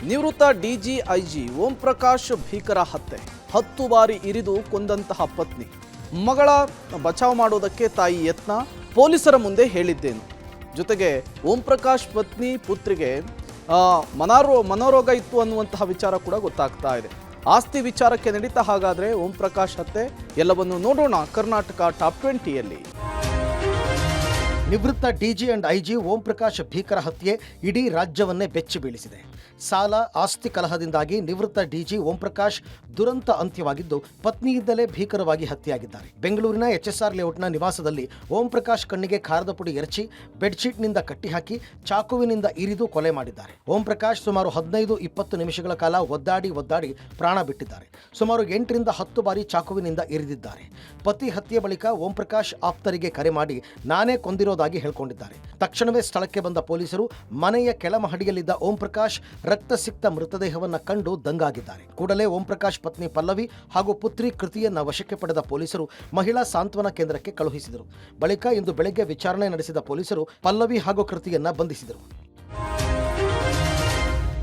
ನಿವೃತ್ತ ಡಿಜಿಐಜಿ ಓಂ ಪ್ರಕಾಶ್ ಭೀಕರ ಹತ್ಯೆ 10 ಬಾರಿ ಇರಿದು ಕೊಂದಂತಹ ಪತ್ನಿ ಮಗಳ ಬಚಾವ್ ಮಾಡೋದಕ್ಕೆ ತಾಯಿ ಯತ್ನ ಪೊಲೀಸರ ಮುಂದೆ ಹೇಳಿದ್ದೇನು. ಜೊತೆಗೆ ಓಂ ಪ್ರಕಾಶ್ ಪತ್ನಿ ಪುತ್ರಿಗೆ ಮನೋರೋಗ ಇತ್ತು ಅನ್ನುವಂತಹ ವಿಚಾರ ಕೂಡ ಗೊತ್ತಾಗ್ತಾ ಇದೆ. ಆಸ್ತಿ ವಿಚಾರಕ್ಕೆ ನಡೀತಾ ಹಾಗಾದ್ರೆ ಓಂ ಪ್ರಕಾಶ್ ಹತ್ಯೆ ಎಲ್ಲವನ್ನು ನೋಡೋಣ ಕರ್ನಾಟಕ ಟಾಪ್ 20ಯಲ್ಲಿ. ನಿವೃತ್ತ DG and IG Om Prakash ಭೀಕರ ಹತ್ಯೆ ಇಡೀ ರಾಜ್ಯವನ್ನೇ ಬೆಚ್ಚಿ ಬೀಳಿಸಿದೆ. ಸಾಲ ಆಸ್ತಿ ಕಲಹದಿಂದಾಗಿ ನಿವೃತ್ತ ಡಿಜಿ ಓಂ ಪ್ರಕಾಶ್ ದುರಂತ ಅಂತ್ಯವಾಗಿದ್ದು ಪತ್ನಿಯಿಂದಲೇ ಭೀಕರವಾಗಿ ಹತ್ಯೆಯಾಗಿದ್ದಾರೆ. ಬೆಂಗಳೂರಿನ HSR ಲೇಔಟ್ನ ನಿವಾಸದಲ್ಲಿ ಓಂ ಪ್ರಕಾಶ್ ಕಣ್ಣಿಗೆ ಖಾರದ ಪುಡಿ ಎರಚಿ ಬೆಡ್ಶೀಟ್ನಿಂದ ಕಟ್ಟಿಹಾಕಿ ಚಾಕುವಿನಿಂದ ಇರಿದು ಕೊಲೆ ಮಾಡಿದ್ದಾರೆ. ಓಂ ಪ್ರಕಾಶ್ ಸುಮಾರು 15-20 ನಿಮಿಷಗಳ ಕಾಲ ಒದ್ದಾಡಿ ಪ್ರಾಣ ಬಿಟ್ಟಿದ್ದಾರೆ. ಸುಮಾರು 8 ರಿಂದ 10 ಬಾರಿ ಚಾಕುವಿನಿಂದ ಇರಿದಿದ್ದಾರೆ. ಪತಿ ಹತ್ಯೆ ಬಳಿಕ ಓಂ ಪ್ರಕಾಶ್ ಆಪ್ತರಿಗೆ ಕರೆ ಮಾಡಿ ನಾನೇ ಕೊಂದಿರೋದಾಗಿ ಹೇಳಿಕೊಂಡಿದ್ದಾರೆ. ತಕ್ಷಣವೇ ಸ್ಥಳಕ್ಕೆ ಬಂದ ಪೊಲೀಸರು ಮನೆಯ ಕೆಳಮಹಡಿಯಲ್ಲಿದ್ದ ಓಂ ಪ್ರಕಾಶ್ ರಕ್ತಸಿಕ್ತ ಮೃತದೇಹವನ್ನು ಕಂಡು ದಂಗಾಗಿದ್ದಾರೆ. ಕೂಡಲೇ ಓಂ ಪ್ರಕಾಶ್ ಪತ್ನಿ ಪಲ್ಲವಿ ಹಾಗೂ ಪುತ್ರಿ ಕೃತಿಯನ್ನ ವಶಕ್ಕೆ ಪಡೆದ ಪೊಲೀಸರು ಮಹಿಳಾ ಸಾಂತ್ವನ ಕೇಂದ್ರಕ್ಕೆ ಕಳುಹಿಸಿದರು. ಬಳಿಕ ಇಂದು ಬೆಳಗ್ಗೆ ವಿಚಾರಣೆ ನಡೆಸಿದ ಪೊಲೀಸರು ಪಲ್ಲವಿ ಹಾಗೂ ಕೃತಿಯನ್ನ ಬಂಧಿಸಿದರು.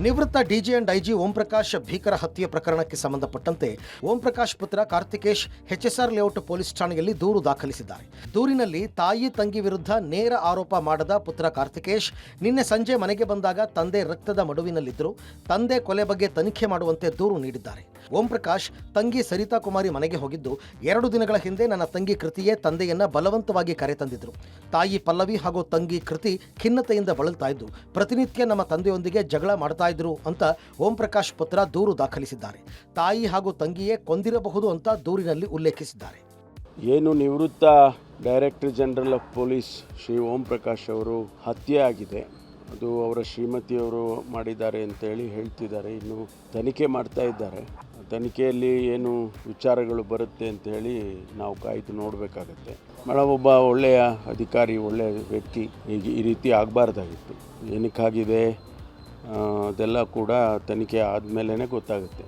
ನಿವೃತ್ತ DG and IG Om Prakash ಭೀಕರ ಹತ್ಯೆ ಪ್ರಕರಣಕ್ಕೆ ಸಂಬಂಧಪಟ್ಟಂತೆ ಓಂ ಪ್ರಕಾಶ್ ಪುತ್ರ ಕಾರ್ತಿಕೇಶ್ HSR ಲೇಔಟ್ ಪೊಲೀಸ್ ಠಾಣೆಯಲ್ಲಿ ದೂರು ದಾಖಲಿಸಿದ್ದಾರೆ. ದೂರಿನಲ್ಲಿ ತಾಯಿ ತಂಗಿ ವಿರುದ್ಧ ನೇರ ಆರೋಪ ಮಾಡದ ಪುತ್ರ ಕಾರ್ತಿಕೇಶ್ ನಿನ್ನೆ ಸಂಜೆ ಮನೆಗೆ ಬಂದಾಗ ತಂದೆ ರಕ್ತದ ಮಡುವಿನಲ್ಲಿದ್ದರು. ತಂದೆ ಕೊಲೆ ಬಗ್ಗೆ ತನಿಖೆ ಮಾಡುವಂತೆ ದೂರು ನೀಡಿದ್ದಾರೆ. ಓಂ ಪ್ರಕಾಶ್ ತಂಗಿ ಸರಿತಾ ಕುಮಾರಿ ಮನೆಗೆ ಹೋಗಿದ್ದು 2 ದಿನಗಳ ಹಿಂದೆ ನನ್ನ ತಂಗಿ ಕೃತಿಯೇ ತಂದೆಯನ್ನ ಬಲವಂತವಾಗಿ ಕರೆತಂದಿದ್ರು. ತಾಯಿ ಪಲ್ಲವಿ ಹಾಗೂ ತಂಗಿ ಕೃತಿ ಖಿನ್ನತೆಯಿಂದ ಬಳಲ್ತಾ ಇದ್ದು ಪ್ರತಿನಿತ್ಯ ನಮ್ಮ ತಂದೆಯೊಂದಿಗೆ ಜಗಳ ಮಾಡ್ತಾ ಇದ್ರು ಅಂತ ಓಂ ಪ್ರಕಾಶ್ ಪುತ್ರ ದೂರು ದಾಖಲಿಸಿದ್ದಾರೆ. ತಾಯಿ ಹಾಗೂ ತಂಗಿಯೇ ಕೊಂದಿರಬಹುದು ಅಂತ ದೂರಿನಲ್ಲಿ ಉಲ್ಲೇಖಿಸಿದ್ದಾರೆ. ಏನು ನಿವೃತ್ತ director general of police Shri Om Prakash ಅವರು ಹತ್ಯೆ ಆಗಿದೆ, ಅದು ಅವರ ಶ್ರೀಮತಿಯವರು ಮಾಡಿದ್ದಾರೆ ಅಂತೇಳಿ ಹೇಳ್ತಿದ್ದಾರೆ. ಇನ್ನು ತನಿಖೆ ಮಾಡ್ತಾ ಇದ್ದಾರೆ. ತನಿಖೆಯಲ್ಲಿ ಏನು ವಿಚಾರಗಳು ಬರುತ್ತೆ ಅಂತ ಹೇಳಿ ನಾವು ಕಾಯ್ದು ನೋಡಬೇಕಾಗತ್ತೆ. ಮೇಡಮ್ ಒಬ್ಬ ಒಳ್ಳೆಯ ಅಧಿಕಾರಿ, ಒಳ್ಳೆಯ ವ್ಯಕ್ತಿ, ಈಗ ಈ ರೀತಿ ಆಗಬಾರ್ದಾಗಿತ್ತು. ಏನಕ್ಕಾಗಿದೆ ಅದೆಲ್ಲ ಕೂಡ ತನಿಖೆ ಆದಮೇಲೆ ಗೊತ್ತಾಗುತ್ತೆ.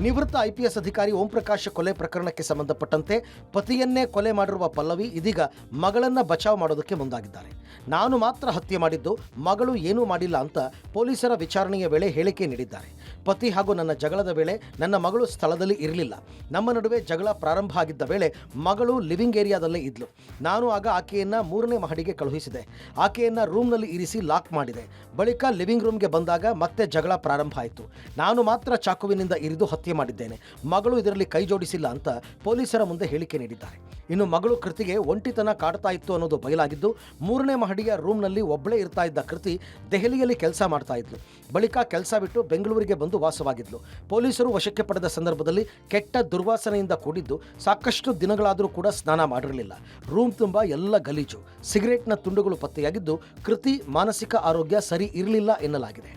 ನಿವೃತ್ತ IPS ಅಧಿಕಾರಿ ಓಂ ಪ್ರಕಾಶ್ ಕೊಲೆ ಪ್ರಕರಣಕ್ಕೆ ಸಂಬಂಧಪಟ್ಟಂತೆ ಪತಿಯನ್ನೇ ಕೊಲೆ ಮಾಡಿರುವ ಪಲ್ಲವಿ ಇದೀಗ ಮಗಳನ್ನ ಬಚಾವ್ ಮಾಡೋದಕ್ಕೆ ಮುಂದಾಗಿದ್ದಾರೆ. ನಾನು ಮಾತ್ರ ಹತ್ಯೆ ಮಾಡಿದ್ದು, ಮಗಳು ಏನೂ ಮಾಡಿಲ್ಲ ಅಂತ ಪೊಲೀಸರ ವಿಚಾರಣೆಯ ವೇಳೆ ಹೇಳಿಕೆ ನೀಡಿದ್ದಾರೆ. ಪತಿ ಹಾಗೂ ನನ್ನ ಜಗಳದ ವೇಳೆ ನನ್ನ ಮಗಳು ಸ್ಥಳದಲ್ಲಿ ಇರಲಿಲ್ಲ. ನಮ್ಮ ನಡುವೆ ಜಗಳ ಪ್ರಾರಂಭ ಆಗಿದ್ದ ವೇಳೆ ಮಗಳು ಲಿವಿಂಗ್ ಏರಿಯಾದಲ್ಲೇ ಇದ್ಲು. ನಾನು ಆಗ ಆಕೆಯನ್ನ 3ನೇ ಮಹಡಿಗೆ ಕಳುಹಿಸಿದೆ. ಆಕೆಯನ್ನ ರೂಮ್ನಲ್ಲಿ ಇರಿಸಿ ಲಾಕ್ ಮಾಡಿದೆ. ಬಳಿಕ ಲಿವಿಂಗ್ ರೂಮ್ಗೆ ಬಂದಾಗ ಮತ್ತೆ ಜಗಳ ಪ್ರಾರಂಭ ಆಯಿತು. ನಾನು ಮಾತ್ರ ಚಾಕುವಿನಿಂದ ಇರಿದು ಹತ್ಯೆ ಮಾಡಿದ್ದೇನೆ. ಮಗಳು ಇದರಲ್ಲಿ ಕೈ ಜೋಡಿಸಿಲ್ಲ ಅಂತ ಪೊಲೀಸರ ಮುಂದೆ ಹೇಳಿಕೆ ನೀಡಿದ್ದಾರೆ. ಇನ್ನು ಮಗಳು ಕೃತಿಗೆ ಒಂಟಿತನ ಕಾಡ್ತಾ ಇತ್ತು ಅನ್ನೋದು ಬಯಲಾಗಿದ್ದು 3ನೇ ಮಹಡಿಯ ರೂಮ್ನಲ್ಲಿ ಒಬ್ಬಳೇ ಇರ್ತಾ ಇದ್ದ ಕೃತಿ ದೆಹಲಿಯಲ್ಲಿ ಕೆಲಸ ಮಾಡ್ತಾ ಇದ್ಲು. ಬಳಿಕ ಕೆಲಸ ಬಿಟ್ಟು ಬೆಂಗಳೂರಿಗೆ ಬಂದು ವಾಸವಾಗಿದ್ಲು. ಪೊಲೀಸರು ವಶಕ್ಕೆ ಪಡೆದ ಸಂದರ್ಭದಲ್ಲಿ ಕೆಟ್ಟ ದುರ್ವಾಸನೆಯಿಂದ ಕೂಡಿದ್ದು ಸಾಕಷ್ಟು ದಿನಗಳಾದರೂ ಕೂಡ ಸ್ನಾನ ಮಾಡಿರಲಿಲ್ಲ. ರೂಮ್ ತುಂಬ ಎಲ್ಲ ಗಲೀಜು, ಸಿಗರೇಟ್ನ ತುಂಡುಗಳು ಪತ್ತೆಯಾಗಿದ್ದು ಕೃತಿ ಮಾನಸಿಕ ಆರೋಗ್ಯ ಸರಿ ಇರಲಿಲ್ಲ ಎನ್ನಲಾಗಿದೆ.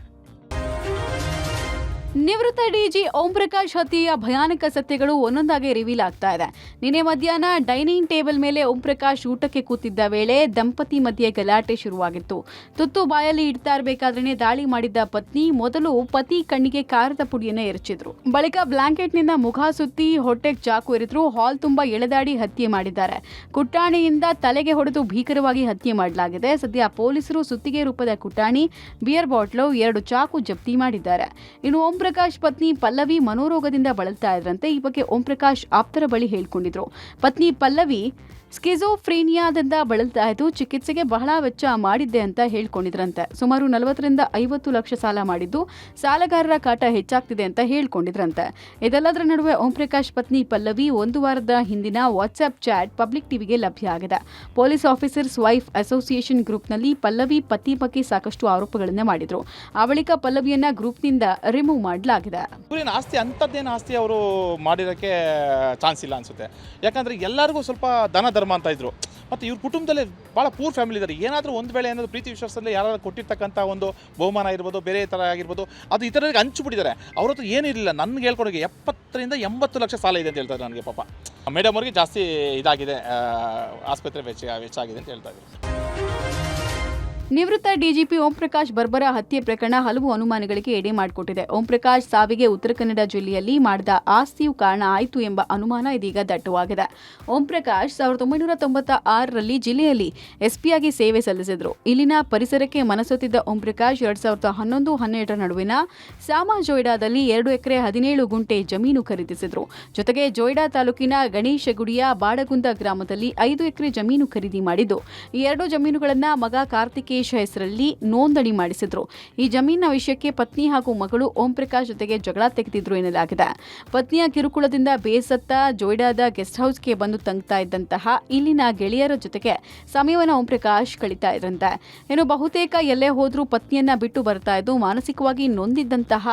ನಿವೃತ್ತ ಡಿಜಿ ಓಂ ಪ್ರಕಾಶ್ ಹತ್ಯೆಯ ಭಯಾನಕ ಸತ್ಯಗಳು ಒಂದೊಂದಾಗಿ ರಿವೀಲ್ ಆಗ್ತಾ ಇದೆ. ನಿನ್ನೆ ಮಧ್ಯಾಹ್ನ ಡೈನಿಂಗ್ ಟೇಬಲ್ ಮೇಲೆ ಓಂ ಪ್ರಕಾಶ್ ಊಟಕ್ಕೆ ಕೂತಿದ್ದ ವೇಳೆ ದಂಪತಿ ಮಧ್ಯೆ ಗಲಾಟೆ ಶುರುವಾಗಿತ್ತು. ತುತ್ತು ಬಾಯಲ್ಲಿ ಇಡ್ತಾ ಇರಬೇಕಾದ್ರೆ ದಾಳಿ ಮಾಡಿದ್ದ ಪತ್ನಿ ಮೊದಲು ಪತಿ ಕಣ್ಣಿಗೆ ಖಾರದ ಪುಡಿಯನ್ನು ಎರಚಿದ್ರು. ಬಳಿಕ ಬ್ಲಾಂಕೆಟ್ನಿಂದ ಮುಖ ಸುತ್ತಿ ಹೊಟ್ಟೆಗೆ ಚಾಕು ಎರೆದ್ರು. ಹಾಲ್ ತುಂಬಾ ಎಳೆದಾಡಿ ಹತ್ಯೆ ಮಾಡಿದ್ದಾರೆ. ಕುಟ್ಟಾಣಿಯಿಂದ ತಲೆಗೆ ಹೊಡೆದು ಭೀಕರವಾಗಿ ಹತ್ಯೆ ಮಾಡಲಾಗಿದೆ. ಸದ್ಯ ಪೊಲೀಸರು ಸುತ್ತಿಗೆ ರೂಪದ ಕುಟ್ಟಾಣಿ, ಬಿಯರ್ ಬಾಟ್ಲು, 2 ಚಾಕು ಜಪ್ತಿ ಮಾಡಿದ್ದಾರೆ. ಇನ್ನು ಓಂ ಪ್ರಕಾಶ್ ಪತ್ನಿ ಪಲ್ಲವಿ ಮನೋರೋಗದಿಂದ ಬಳಲ್ತಾ ಇದ್ರಂತೆ. ಈ ಬಗ್ಗೆ ಓಂ ಪ್ರಕಾಶ್ ಆಪ್ತರ ಬಳಿ ಹೇಳ್ಕೊಂಡಿದ್ರು. ಪತ್ನಿ ಪಲ್ಲವಿ ಸ್ಕಿಜೋಫ್ರೇನಿಯಾದಿಂದ ಬಳಲ್ತಾ ಇದ್ದು ಚಿಕಿತ್ಸೆಗೆ ಬಹಳ ವೆಚ್ಚ ಮಾಡಿದ್ದೆ ಅಂತ ಹೇಳ್ಕೊಂಡಿದ್ರಂತೆ. ಸುಮಾರು 40 ರಿಂದ 50 ಲಕ್ಷ ಸಾಲ ಮಾಡಿದ್ದು ಸಾಲಗಾರರ ಕಾಟ ಹೆಚ್ಚಾಗ್ತಿದೆ ಅಂತ ಹೇಳ್ಕೊಂಡಿದ್ರಂತೆ. ಇದೆಲ್ಲದರ ನಡುವೆ ಓಂ ಪ್ರಕಾಶ್ ಪತ್ನಿ ಪಲ್ಲವಿ 1 ವಾರದ ಹಿಂದಿನ ವಾಟ್ಸ್ಆಪ್ ಚಾಟ್ ಪಬ್ಲಿಕ್ ಟಿವಿಗೆ ಲಭ್ಯ ಆಗಿದೆ. ಪೊಲೀಸ್ ಆಫೀಸರ್ಸ್ ವೈಫ್ ಅಸೋಸಿಯೇಷನ್ ಗ್ರೂಪ್ನಲ್ಲಿ ಪಲ್ಲವಿ ಪತಿ ಬಗ್ಗೆ ಸಾಕಷ್ಟು ಆರೋಪಗಳನ್ನ ಮಾಡಿದ್ರು. ಆ ಬಳಿಕ ಪಲ್ಲವಿಯನ್ನ ಗ್ರೂಪ್ನಿಂದ ರಿಮೂವ್ ಮಾಡಲಾಗಿದೆ. ಆಸ್ತಿ ಅಂತದ್ದೇನು ಆಸ್ತಿ ಅವರು ಮಾಡಿರೋಕ್ಕೆ ಚಾನ್ಸ್ ಇಲ್ಲ ಅನ್ಸುತ್ತೆ. ಯಾಕಂದ್ರೆ ಎಲ್ಲರಿಗೂ ಸ್ವಲ್ಪ ದನ ಧರ್ಮ ಅಂತ ಇದ್ರು. ಮತ್ತು ಇವ್ರ ಕುಟುಂಬದಲ್ಲಿ ಭಾಳ ಪೂರ್ ಫ್ಯಾಮಿಲಿ ಇದ್ದಾರೆ. ಏನಾದರೂ ಒಂದು ವೇಳೆ ಏನಾದರೂ ಪ್ರೀತಿ ವಿಶ್ವಾಸದಲ್ಲಿ ಯಾರು ಕೊಟ್ಟಿರ್ತಕ್ಕಂಥ ಒಂದು ಬಹುಮಾನ ಇರ್ಬೋದು, ಬೇರೆ ಥರ ಆಗಿರ್ಬೋದು, ಅದು ಇತರರಿಗೆ ಹಂಚಿಬಿಟ್ಟಿದ್ದಾರೆ. ಅವ್ರ ಹತ್ರ ಏನಿರಲಿಲ್ಲ. ನನಗೆ ಹೇಳ್ಕೊಡೋಕೆ 70 ರಿಂದ 80 ಲಕ್ಷ ಸಾಲ ಇದೆ ಅಂತ ಹೇಳ್ತಾರೆ ನನಗೆ. ಪಾಪ ಮೇಡಮ್ ಅವ್ರಿಗೆ ಜಾಸ್ತಿ ಇದಾಗಿದೆ, ಆಸ್ಪತ್ರೆ ವೆಚ್ಚ ಆಗಿದೆ ಅಂತ ಹೇಳ್ತಾ ಇದ್ದಾರೆ. ನಿವೃತ್ತ ಡಿಜಿಪಿ ಓಂ ಪ್ರಕಾಶ್ ಬರ್ಬರ ಹತ್ಯೆ ಪ್ರಕರಣ ಹಲವು ಅನುಮಾನಗಳಿಗೆ ಎಡೆ ಮಾಡಿಕೊಟ್ಟಿದೆ. ಓಂ ಪ್ರಕಾಶ್ ಸಾವಿಗೆ ಉತ್ತರ ಕನ್ನಡ ಜಿಲ್ಲೆಯಲ್ಲಿ ಮಾಡಿದ ಆಸ್ತಿಯು ಕಾರಣ ಆಯಿತು ಎಂಬ ಅನುಮಾನ ಇದೀಗ ದಟ್ಟವಾಗಿದೆ. ಓಂ ಪ್ರಕಾಶ್ 1996ರಲ್ಲಿ ಜಿಲ್ಲೆಯಲ್ಲಿ ಎಸ್ಪಿಯಾಗಿ ಸೇವೆ ಸಲ್ಲಿಸಿದ್ರು. ಇಲ್ಲಿನ ಪರಿಸರಕ್ಕೆ ಮನಸೊತ್ತಿದ್ದ ಓಂ ಪ್ರಕಾಶ್ 2011-12 ನಡುವಿನ ಸಾಮಾ ಜೋಯ್ಡಾದಲ್ಲಿ 2 ಎಕರೆ 17 ಗುಂಟೆ ಜಮೀನು ಖರೀದಿಸಿದ್ರು. ಜೊತೆಗೆ ಜೋಯ್ಡಾ ತಾಲೂಕಿನ ಗಣೇಶಗುಡಿಯ ಬಾಡಗುಂದ ಗ್ರಾಮದಲ್ಲಿ 5 ಎಕರೆ ಜಮೀನು ಖರೀದಿ ಮಾಡಿದ್ದು, ಈ 2 ಜಮೀನುಗಳನ್ನ ಮಗ ಕಾರ್ತಿಕೇಶ್ ಹೆಸರಲ್ಲಿ ನೋಂದಣಿ ಮಾಡಿಸಿದ್ರು. ಈ ಜಮೀನಿನ ವಿಷಯಕ್ಕೆ ಪತ್ನಿ ಹಾಗೂ ಮಗಳು ಓಂ ಪ್ರಕಾಶ್ ಜೊತೆಗೆ ಜಗಳ ತೆಗೆದಿದ್ರು ಎನ್ನಲಾಗಿದೆ. ಪತ್ನಿಯ ಕಿರುಕುಳದಿಂದ ಬೇಸತ್ತ ಜೋಯ್ಡಾದ ಗೆಸ್ಟ್ ಹೌಸ್ಗೆ ಬಂದು ತಂಗ್ತಾ ಇದ್ದಂತಹ ಇಲ್ಲಿನ ಗೆಳೆಯರ ಜೊತೆಗೆ ಸಮಯವನ್ನು ಓಂ ಪ್ರಕಾಶ್ ಕಳೀತಾ ಇದ್ರಂತೆ. ಇನ್ನು ಬಹುತೇಕ ಎಲ್ಲೇ ಹೋದ್ರೂ ಪತ್ನಿಯನ್ನ ಬಿಟ್ಟು ಬರ್ತಾ ಇದ್ದು ಮಾನಸಿಕವಾಗಿ ನೊಂದಿದ್ದಂತಹ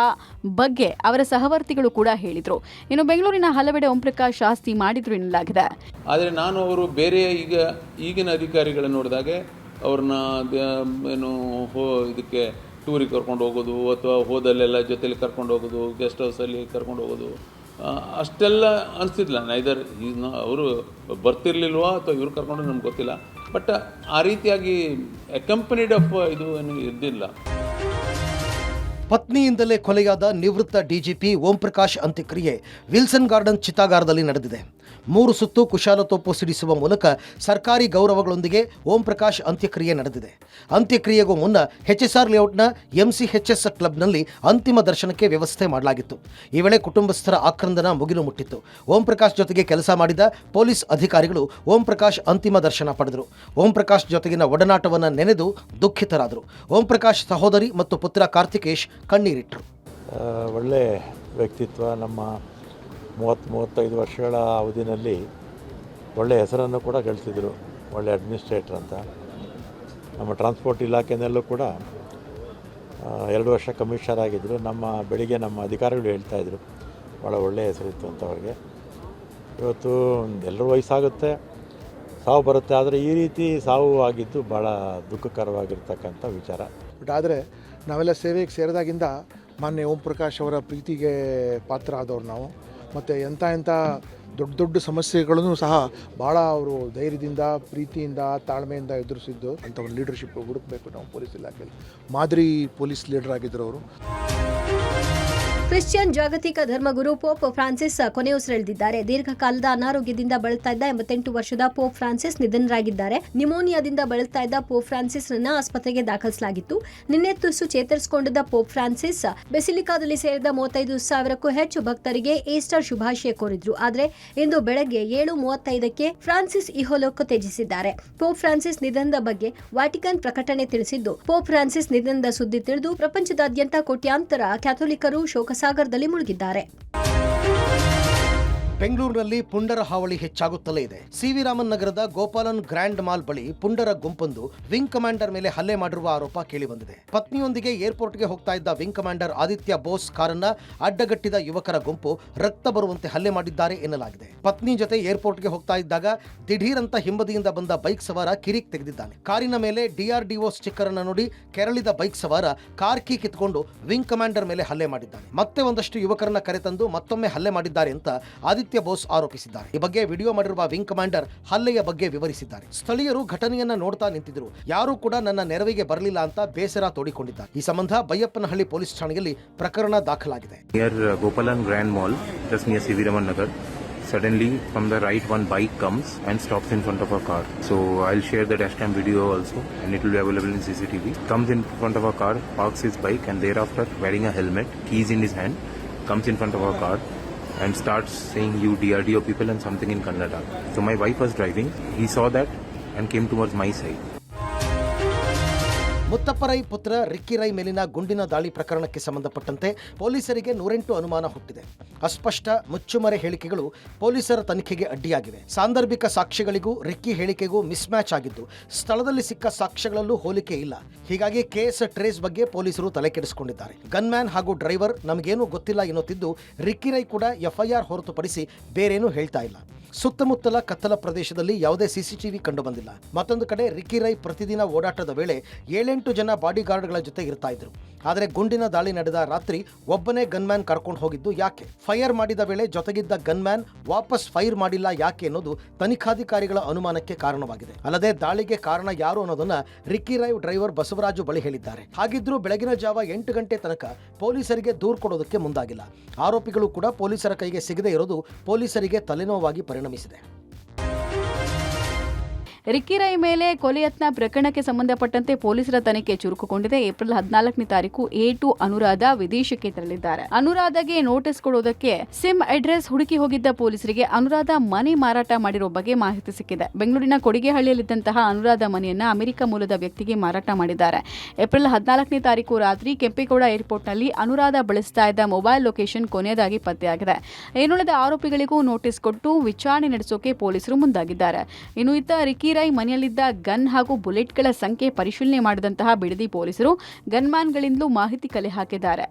ಬಗ್ಗೆ ಅವರ ಸಹವರ್ತಿಗಳು ಕೂಡ ಹೇಳಿದ್ರು. ಇನ್ನು ಬೆಂಗಳೂರಿನ ಹಲವೆಡೆ ಓಂ ಪ್ರಕಾಶ್ ಆಸ್ತಿ ಮಾಡಿದ್ರು ಎನ್ನಲಾಗಿದೆ. ಆದರೆ ನಾನು ಅವರು ಬೇರೆ ಈಗಿನ ಅಧಿಕಾರಿಗಳನ್ನು ನೋಡಿದಾಗೆ ಅವ್ರನ್ನ ಇದಕ್ಕೆ ಟೂರಿಗೆ ಕರ್ಕೊಂಡು ಹೋಗೋದು ಅಥವಾ ಹೋದಲ್ಲೆಲ್ಲ ಜೊತೆಲಿ ಕರ್ಕೊಂಡು ಹೋಗೋದು, ಗೆಸ್ಟ್ ಹೌಸಲ್ಲಿ ಕರ್ಕೊಂಡು ಹೋಗೋದು ಅಷ್ಟೆಲ್ಲ ಅನಿಸ್ತಿದ್ದಿಲ್ಲ. ನೈದರ್ ಅವರು ಬರ್ತಿರ್ಲಿಲ್ವಾ ಅಥವಾ ಇವ್ರು ಕರ್ಕೊಂಡು ನಮ್ಗೆ ಗೊತ್ತಿಲ್ಲ. ಬಟ್ ಆ ರೀತಿಯಾಗಿ ಅಕಂಪನಿಡ್ ಆಫ್ ಇದು ಏನು ಇದ್ದಿಲ್ಲ. ಪತ್ನಿಯಿಂದಲೇ ಕೊಲೆಯಾದ ನಿವೃತ್ತ ಡಿಜಿಪಿ ಓಂ ಪ್ರಕಾಶ್ ಅಂತ್ಯಕ್ರಿಯೆ ವಿಲ್ಸನ್ ಗಾರ್ಡನ್ ಚಿತಾಗಾರದಲ್ಲಿ ನಡೆದಿದೆ. 3 ಸುತ್ತು ಕುಶಾಲತೋಪು ಸಿಡಿಸುವ ಮೂಲಕ ಸರ್ಕಾರಿ ಗೌರವಗಳೊಂದಿಗೆ ಓಂ ಪ್ರಕಾಶ್ ಅಂತ್ಯಕ್ರಿಯೆ ನಡೆದಿದೆ. ಅಂತ್ಯಕ್ರಿಯೆಗೂ ಮುನ್ನ HSR ಲೇಔಟ್ನ MCHS ಕ್ಲಬ್ನಲ್ಲಿ ಅಂತಿಮ ದರ್ಶನಕ್ಕೆ ವ್ಯವಸ್ಥೆ ಮಾಡಲಾಗಿತ್ತು. ಈ ವೇಳೆ ಕುಟುಂಬಸ್ಥರ ಆಕ್ರಂದನ ಮುಗಿಲು ಮುಟ್ಟಿತ್ತು. ಓಂ ಪ್ರಕಾಶ್ ಜೊತೆಗೆ ಕೆಲಸ ಮಾಡಿದ ಪೊಲೀಸ್ ಅಧಿಕಾರಿಗಳು ಓಂ ಪ್ರಕಾಶ್ ಅಂತಿಮ ದರ್ಶನ ಪಡೆದರು. ಓಂ ಪ್ರಕಾಶ್ ಜೊತೆಗಿನ ಒಡನಾಟವನ್ನು ನೆನೆದು ದುಃಖಿತರಾದರು. ಓಂ ಪ್ರಕಾಶ್ ಸಹೋದರಿ ಮತ್ತು ಪುತ್ರ ಕಾರ್ತಿಕೇಶ್ ಕಣ್ಣೀರಿಟ್ಟರು. ಒಳ್ಳೆ ವ್ಯಕ್ತಿತ್ವ. ನಮ್ಮ 30-35 ವರ್ಷಗಳ ಅವಧಿನಲ್ಲಿ ಒಳ್ಳೆಯ ಹೆಸರನ್ನು ಕೂಡ ಗಳಿಸಿದರು. ಒಳ್ಳೆ ಅಡ್ಮಿನಿಸ್ಟ್ರೇಟರ್ ಅಂತ. ನಮ್ಮ ಟ್ರಾನ್ಸ್ಪೋರ್ಟ್ ಇಲಾಖೆಯಲ್ಲೂ ಕೂಡ 2 ವರ್ಷ ಕಮಿಷನರ್ ಆಗಿದ್ದರು. ಬೆಳಿಗ್ಗೆ ನಮ್ಮ ಅಧಿಕಾರಿಗಳು ಹೇಳ್ತಾಯಿದ್ರು ಭಾಳ ಒಳ್ಳೆಯ ಹೆಸರಿತ್ತು ಅಂತ ಅವ್ರಿಗೆ. ಇವತ್ತು ಎಲ್ಲರೂ ವಯಸ್ಸಾಗುತ್ತೆ, ಸಾವು ಬರುತ್ತೆ. ಆದರೆ ಈ ರೀತಿ ಸಾವು ಆಗಿದ್ದು ಭಾಳ ದುಃಖಕರವಾಗಿರ್ತಕ್ಕಂಥ ವಿಚಾರ. ಬಟ್ ಆದರೆ ನಾವೆಲ್ಲ ಸೇವೆಗೆ ಸೇರಿದಾಗಿಂದ ಮಾನ್ಯ ಓಂ ಪ್ರಕಾಶ್ ಅವರ ಪ್ರೀತಿಗೆ ಪಾತ್ರ ಆದವ್ರು ನಾವು. ಮತ್ತು ಎಂಥ ದೊಡ್ಡ ಸಮಸ್ಯೆಗಳನ್ನು ಸಹ ಭಾಳ ಅವರು ಧೈರ್ಯದಿಂದ, ಪ್ರೀತಿಯಿಂದ, ತಾಳ್ಮೆಯಿಂದ ಎದುರಿಸಿದ್ದು ಅಂತ ಒಂದು ಲೀಡರ್ಶಿಪ್ ಹುಡುಕಬೇಕು ನಾವು ಪೊಲೀಸ್ ಇಲಾಖೆಯಲ್ಲಿ. ಮಾದರಿ ಪೊಲೀಸ್ ಲೀಡರ್ ಆಗಿದ್ದರು ಅವರು. ಕ್ರಿಶ್ಚಿಯನ್ ಜಾಗತಿಕ ಧರ್ಮಗುರು ಪೋಪ್ ಫ್ರಾನ್ಸಿಸ್ ಕೊನೆಯುಸಿರೆಳೆದಿದ್ದಾರೆ. ದೀರ್ಘಕಾಲದ ಅನಾರೋಗ್ಯದಿಂದ ಬಳಲ್ತಾ ಇದ್ದ 88 ವರ್ಷದ ಪೋಪ್ ಫ್ರಾನ್ಸಿಸ್ ನಿಧನರಾಗಿದ್ದಾರೆ. ನ್ಯೂಮೋನಿಯಾದಿಂದ ಬಳಲ್ತಾ ಇದ್ದ ಪೋಪ್ ಫ್ರಾನ್ಸಿಸ್ ಆಸ್ಪತ್ರೆಗೆ ದಾಖಲಿಸಲಾಗಿತ್ತು. ನಿನ್ನೆ ತುಸು ಚೇತರಿಸಿಕೊಂಡಿದ್ದ ಪೋಪ್ ಫ್ರಾನ್ಸಿಸ್ ಬೆಸಿಲಿಕಾದಲ್ಲಿ ಸೇರಿದ 35,000ಕ್ಕೂ ಹೆಚ್ಚು ಭಕ್ತರಿಗೆ ಈಸ್ಟರ್ ಶುಭಾಶಯ ಕೋರಿದ್ರು. ಆದರೆ ಇಂದು ಬೆಳಗ್ಗೆ 7:35ಕ್ಕೆ ಫ್ರಾನ್ಸಿಸ್ ಇಹಲೋಕ ತ್ಯಜಿಸಿದ್ದಾರೆ. ಪೋಪ್ ಫ್ರಾನ್ಸಿಸ್ ನಿಧನದ ಬಗ್ಗೆ ವ್ಯಾಟಿಕನ್ ಪ್ರಕಟಣೆ ತಿಳಿಸಿದ್ದು, ಪೋಪ್ ಫ್ರಾನ್ಸಿಸ್ ನಿಧನದ ಸುದ್ದಿ ತಿಳಿದು ಪ್ರಪಂಚದಾದ್ಯಂತ ಕೋಟ್ಯಾಂತರ ಕ್ಯಾಥೋಲಿಕರು ಶೋಕಸಾಗರದಲ್ಲಿ ಮುಳುಗಿದ್ದಾರೆ. ಬೆಂಗಳೂರಿನಲ್ಲಿ ಪುಂಡರ ಹಾವಳಿ ಹೆಚ್ಚಾಗುತ್ತಲೇ ಇದೆ. ಸಿ.ವಿ. ರಾಮನ್ ನಗರದ ಗೋಪಾಲನ್ ಗ್ರ್ಯಾಂಡ್ ಮಾಲ್ ಬಳಿ ಪುಂಡರ ಗುಂಪೊಂದು ವಿಂಗ್ ಕಮಾಂಡರ್ ಮೇಲೆ ಹಲ್ಲೆ ಮಾಡಿರುವ ಆರೋಪ ಕೇಳಿಬಂದಿದೆ. ಪತ್ನಿಯೊಂದಿಗೆ ಏರ್ಪೋರ್ಟ್ಗೆ ಹೋಗ್ತಾ ಇದ್ದ ವಿಂಗ್ ಕಮಾಂಡರ್ ಆದಿತ್ಯ ಬೋಸ್ ಕಾರನ್ನ ಅಡ್ಡಗಟ್ಟಿದ ಯುವಕರ ಗುಂಪು ರಕ್ತ ಬರುವಂತೆ ಹಲ್ಲೆ ಮಾಡಿದ್ದಾರೆ ಎನ್ನಲಾಗಿದೆ. ಪತ್ನಿ ಜೊತೆ ಏರ್ಪೋರ್ಟ್ಗೆ ಹೋಗ್ತಾ ಇದ್ದಾಗ ದಿಢೀರಂತ ಹಿಂಬದಿಯಿಂದ ಬಂದ ಬೈಕ್ ಸವಾರ ಕಿರಿಕ್ ತೆಗೆದಿದ್ದಾನೆ. ಕಾರಿನ ಮೇಲೆ DRDO ಸ್ಟಿಕ್ಕರ್ ಅನ್ನು ನೋಡಿ ಕೆರಳಿದ ಬೈಕ್ ಸವಾರ ಕಾರ್ ಕೀ ಕಿತ್ಕೊಂಡು ವಿಂಗ್ ಕಮಾಂಡರ್ ಮೇಲೆ ಹಲ್ಲೆ ಮಾಡಿದ್ದಾನೆ. ಮತ್ತೆ ಒಂದಷ್ಟು ಯುವಕರನ್ನ ಕರೆತಂದು ಮತ್ತೊಮ್ಮೆ ಹಲ್ಲೆ ಮಾಡಿದ್ದಾರೆ ಅಂತ ಆದಿತ್ಯ ಬೋಸ್ ಆರೋಪಿಸಿದ್ದಾರೆ. ಈ ಬಗ್ಗೆ ವಿಡಿಯೋ ಮಾಡಿರುವ ವಿಂಗ್ ಕಮಾಂಡರ್ ಹಲ್ಲೆಯ ಬಗ್ಗೆ ವಿವರಿಸಿದ್ದಾರೆ. ಸ್ಥಳೀಯರು ಘಟನೆಯನ್ನ ನೋಡ್ತಾ ನಿಂತಿದ್ರು. ಯಾರೂ ಕೂಡ ನನ್ನ ನೆರವಿಗೆ ಬರಲಿಲ್ಲ ಅಂತ ಬೇಸರ ತೋಡಿಕೊಂಡಿದ್ದಾರೆ. ಈ ಸಂಬಂಧ ಬೈಯಪ್ಪನಹಳ್ಳಿ ಪೊಲೀಸ್ ಠಾಣೆಯಲ್ಲಿ ಪ್ರಕರಣ ದಾಖಲಾಗಿದೆ. Near Gopalan Grand Mall, just near C.V. Raman Nagar, suddenly from the right one bike comes and stops in front of our car. So I'll share the dashcam video also and it will be available in CCTV. Comes in front of our car, parks his bike and thereafter wearing a helmet, keys in his hand, comes in front of our car and starts saying you DRDO people and something in Kannada. So my wife was driving. He saw that and came towards my side. Muthappa Rai ಪುತ್ರ Ricky Rai ಮೇಲಿನ ಗುಂಡಿನ ದಾಳಿ ಪ್ರಕರಣಕ್ಕೆ ಸಂಬಂಧಪಟ್ಟಂತೆ ಪೊಲೀಸರಿಗೆ 108 ಅನುಮಾನ ಹುಟ್ಟಿದೆ. ಅಸ್ಪಷ್ಟ ಮುಚ್ಚುಮರೆ ಹೇಳಿಕೆಗಳು ಪೊಲೀಸರ ತನಿಖೆಗೆ ಅಡ್ಡಿಯಾಗಿವೆ. ಸಾಂದರ್ಭಿಕ ಸಾಕ್ಷ್ಯಗಳಿಗೂ ರಿಕ್ಕಿ ಹೇಳಿಕೆಗೂ ಮಿಸ್ ಮ್ಯಾಚ್ ಆಗಿದ್ದು, ಸ್ಥಳದಲ್ಲಿ ಸಿಕ್ಕ ಸಾಕ್ಷ್ಯಗಳಲ್ಲೂ ಹೋಲಿಕೆ ಇಲ್ಲ. ಹೀಗಾಗಿ ಕೇಸ್ ಟ್ರೇಸ್ ಬಗ್ಗೆ ಪೊಲೀಸರು ತಲೆ ಕೆಡಿಸಿಕೊಂಡಿದ್ದಾರೆ. ಗನ್ಮ್ಯಾನ್ ಹಾಗೂ ಡ್ರೈವರ್ ನಮಗೇನೂ ಗೊತ್ತಿಲ್ಲ ಎನ್ನುತ್ತಿದ್ದು, ರಿಕ್ಕಿ ರೈ ಕೂಡ FIR ಹೊರತುಪಡಿಸಿ ಬೇರೇನೂ ಹೇಳ್ತಾ ಇಲ್ಲ. ಸುತ್ತಮುತ್ತಲ ಕತ್ತಲ ಪ್ರದೇಶದಲ್ಲಿ ಯಾವುದೇ CCTV ಕಂಡು ಬಂದಿಲ್ಲ. ಮತ್ತೊಂದು ಕಡೆ ರಿಕ್ಕಿ ರೈ ಪ್ರತಿದಿನ ಓಡಾಟದ ವೇಳೆ 7-8 8 ಜನ ಬಾಡಿಗಾರ್ಡ್ಗಳ ಜೊತೆ ಇರ್ತಾ ಇದ್ರು. ಆದರೆ ಗುಂಡಿನ ದಾಳಿ ನಡೆದ ರಾತ್ರಿ ಒಬ್ಬನೇ ಗನ್ಮ್ಯಾನ್ ಕರ್ಕೊಂಡು ಹೋಗಿದ್ದು ಯಾಕೆ? ಫೈರ್ ಮಾಡಿದ ವೇಳೆ ಜೊತೆಗಿದ್ದ ಗನ್ಮ್ಯಾನ್ ವಾಪಸ್ ಫೈರ್ ಮಾಡಿಲ್ಲ ಯಾಕೆ ಅನ್ನೋದು ತನಿಖಾಧಿಕಾರಿಗಳ ಅನುಮಾನಕ್ಕೆ ಕಾರಣವಾಗಿದೆ. ಅಲ್ಲದೆ ದಾಳಿಗೆ ಕಾರಣ ಯಾರು ಅನ್ನೋದನ್ನ ರಿಕ್ಕಿ ರೈ ಡ್ರೈವರ್ ಬಸವರಾಜು ಬಳಿ ಹೇಳಿದ್ದಾರೆ. ಹಾಗಿದ್ರೂ ಬೆಳಗಿನ ಜಾವ 8 ಗಂಟೆ ತನಕ ಪೊಲೀಸರಿಗೆ ದೂರು ಕೊಡೋದಕ್ಕೆ ಮುಂದಾಗಿಲ್ಲ. ಆರೋಪಿಗಳು ಕೂಡ ಪೊಲೀಸರ ಕೈಗೆ ಸಿಗದೇ ಇರೋದು ಪೊಲೀಸರಿಗೆ ತಲೆನೋವಾಗಿ ಪರಿಣಮಿಸಿದೆ. ರಿಕ್ಕಿ ರೈ ಮೇಲೆ ಕೊಲೆ ಯತ್ನ ಪ್ರಕರಣಕ್ಕೆ ಸಂಬಂಧಪಟ್ಟಂತೆ ಪೊಲೀಸರ ತನಿಖೆ ಚುರುಕುಗೊಂಡಿದೆ. ಏಪ್ರಿಲ್ 14ನೇ ತಾರೀಕು A2 ಅನುರಾಧ ವಿದೇಶಕ್ಕೆ ತೆರಳಿದ್ದಾರೆ. ಅನುರಾಧಗೆ ನೋಟಿಸ್ ಕೊಡೋದಕ್ಕೆ ಸಿಮ್ ಅಡ್ರೆಸ್ ಹುಡುಕಿ ಹೋಗಿದ್ದ ಪೊಲೀಸರಿಗೆ ಅನುರಾಧ ಮನೆ ಮಾರಾಟ ಮಾಡಿರೋ ಬಗ್ಗೆ ಮಾಹಿತಿ ಸಿಕ್ಕಿದೆ. ಬೆಂಗಳೂರಿನ ಕೊಡಿಗೆಹಳ್ಳಿಯಲ್ಲಿದ್ದಂತಹ ಅನುರಾಧ ಮನೆಯನ್ನ ಅಮೆರಿಕ ಮೂಲದ ವ್ಯಕ್ತಿಗೆ ಮಾರಾಟ ಮಾಡಿದ್ದಾರೆ. ಏಪ್ರಿಲ್ 14ನೇ ತಾರೀಕು ರಾತ್ರಿ ಕೆಂಪೇಗೌಡ ಏರ್ಪೋರ್ಟ್ನಲ್ಲಿ ಅನುರಾಧ ಬಳಸ್ತಾ ಇದ್ದ ಮೊಬೈಲ್ ಲೊಕೇಶನ್ ಕೊನೆಯದಾಗಿ ಪತ್ತೆಯಾಗಿದೆ. ಇನ್ನುಳಿದ ಆರೋಪಿಗಳಿಗೂ ನೋಟಿಸ್ ಕೊಟ್ಟು ವಿಚಾರಣೆ ನಡೆಸೋಕೆ ಪೊಲೀಸರು ಮುಂದಾಗಿದ್ದಾರೆ. ಇನ್ನು ಇತ್ತ ರಿಕ್ಕಿ ರೈ ಮನೆಯಲ್ಲಿದ್ದ ಗನ್ ಹಾಗೂ ಬುಲೆಟ್ಗಳ ಸಂಖ್ಯೆ ಪರಿಶೀಲನೆ ಮಾಡಿದಂತಹ ಬಿಡದಿ ಪೊಲೀಸರು ಗನ್ಮ್ಯಾನ್ಗಳಿಂದಲೂ ಮಾಹಿತಿ ಕಲೆ ಹಾಕಿದ್ದಾರೆ.